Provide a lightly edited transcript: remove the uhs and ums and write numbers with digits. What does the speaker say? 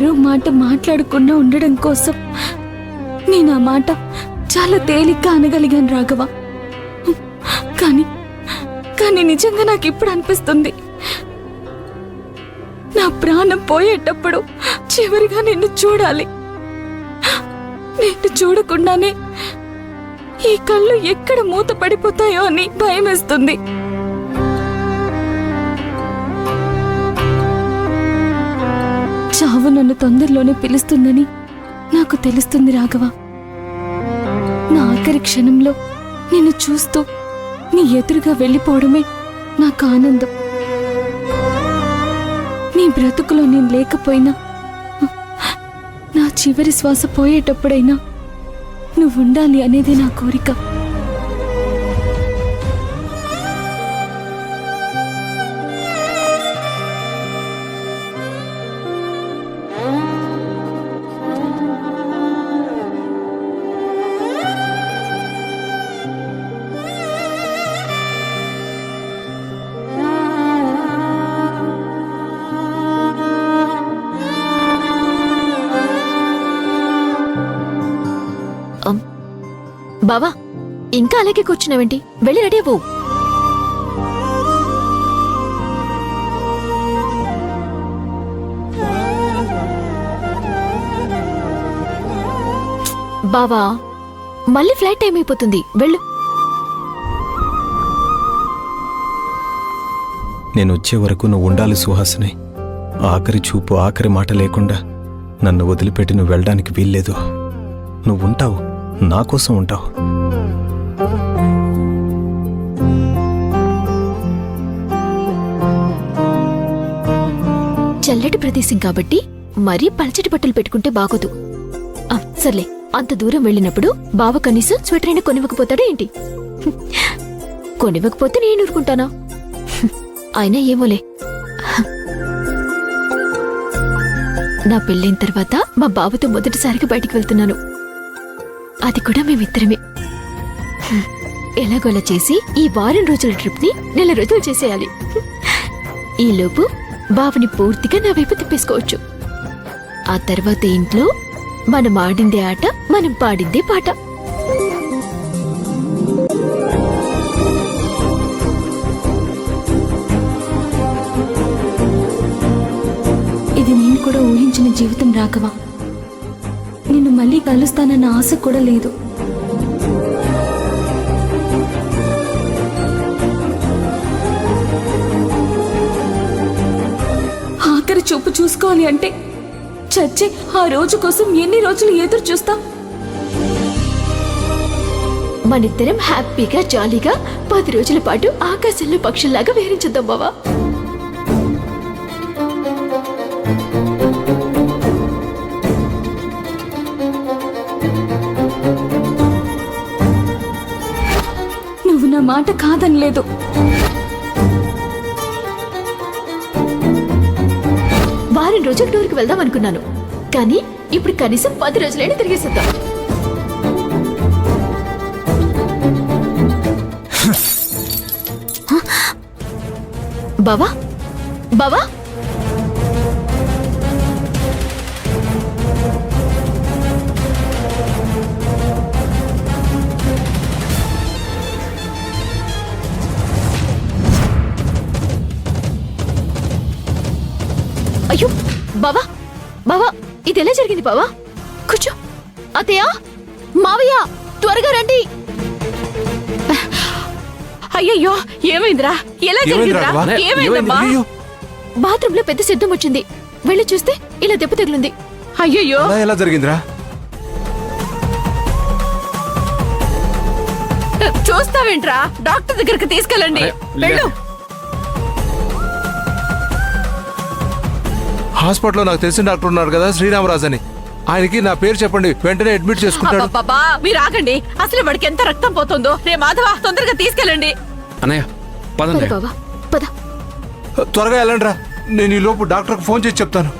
మరో మాట మాట్లాడకుండా ఉండడం కోసం నేను ఆ మాట చాలా తేలిగ్గా అనగలిగాను రాఘవ. కానీ కానీ నిజంగా నాకు ఇప్పుడు అనిపిస్తుంది, నా ప్రాణం పోయేటప్పుడు చివరిగా నిన్ను చూడాలి. నిన్ను చూడకుండానే ఈ కళ్ళు ఎక్కడ మూత పడిపోతాయో అని భయమేస్తుంది. చావు నన్ను తొందరలోనే పిలుస్తుందని నాకు తెలుస్తుంది రాఘవ. నా ఆఖరి క్షణంలో నిన్ను చూస్తూ నీ ఎదురుగా వెళ్ళిపోవడమే నాకు ఆనందం. నీ బ్రతుకులో నేను లేకపోయినా, నా చివరి శ్వాస పోయేటప్పుడైనా నువ్వు ఉండాలి అనేది నా కోరిక. బావా, ఇంకా అలాగే కూర్చున్నావేంటి? వెళ్ళి రెడీ అవ్వు. బావా, మళ్ళీ ఫ్లైట్ టైం అయిపోతుంది, వెళ్ళు. నేను వచ్చే వరకు నువ్వు ఉండాలి సుహాసిని. ఆఖరి చూపు ఆఖరి మాట లేకుండా నన్ను వదిలిపెట్టి నువ్వు వెళ్ళడానికి వీల్లేదు. నువ్వు ఉంటావు, నా కోసం ఉంటావు. చల్లటి ప్రదేశం కాబట్టి మరీ పలచటి బట్టలు పెట్టుకుంటే బాగోదు. సర్లే, అంత దూరం వెళ్ళినప్పుడు బావ కనీసం స్వెటర్ అయినా కొనివ్వకపోతాడా ఏంటి? కొనివ్వకపోతే నేను ఊరుకుంటానా? అయినా ఏమోలే, నా పెళ్ళైన తర్వాత మా బావతో మొదటిసారిగా బయటికి వెళ్తున్నాను. అది కూడా మేమిద్దరమే. ఎలాగోలా చేసి ఈ వారం రోజుల ట్రిప్ ని 4 రోజులు చేసేయాలి. ఈలోపు బావని పూర్తిగా నా వైపు తిప్పేసుకోవచ్చు. ఆ తర్వాత ఇంట్లో మనం ఆడిందే ఆట, మనం పాడిందే పాట. ఇది నేను కూడా ఊహించిన జీవితం రాఘవ. నిన్ను మళ్ళీ కలుస్తానన్న ఆశ కూడా లేదు. ఆఖరి చూపు చూసుకోవాలి అంటే చచ్చే ఆ రోజు కోసం ఎన్ని రోజులు ఎదురు చూస్తా? మనిద్దరం హ్యాపీగా జాలీగా 10 రోజుల పాటు ఆకాశంలో పక్షుల్లాగా విహరించుద్దాం బావా. నువ్వు నా మాట కాదనలేదు. వారం రోజులు టూర్కి వెళ్దాం అనుకున్నాను, కానీ ఇప్పుడు కనీసం 10 రోజులైనా తిరిగేసేద్దాం. బావా, బావా, అయ్యో బావా, బావా, ఇది ఎలా జరిగింది బావా? కూర్చో. అత్తయ్య, మావయ్య, త్వరగా రండి. అయ్యయ్యో, ఏమైందిరా? ఎలా జరిగిందిరా? ఏమైందమ్మా? బాత్రూమ్ లో పెద్ద శబ్దం వచ్చింది. వెళ్ళి చూస్తే ఇలా దెబ్బ తగిలింది. అయ్యయ్యో, ఎలా జరిగిందిరా? చూస్తావేంట్రా? డాక్టర్ దగ్గరికి తీసుకెళ్ళండి, వెళ్ళు. హాస్పిటల్లో నాకు తెలిసిన డాక్టర్ ఉన్నారు కదా, శ్రీరామరాజు అని. ఆయనకి నా పేరు చెప్పండి, వెంటనే అడ్మిట్ చేసుకుంటాడు. అబ్బబ్బబ్బా, మీరు ఆగండి. అసలు వాడికి ఎంత రక్తం పోతుందో. రే మాధవ, తొందరగా తీసుకెళ్ళండి. అన్నయ్య పదండి. బావా, పద. త్వరగా వెళ్ళండి రా, నేను ఈ లోపు డాక్టర్కి ఫోన్ చేసి చెప్తాను.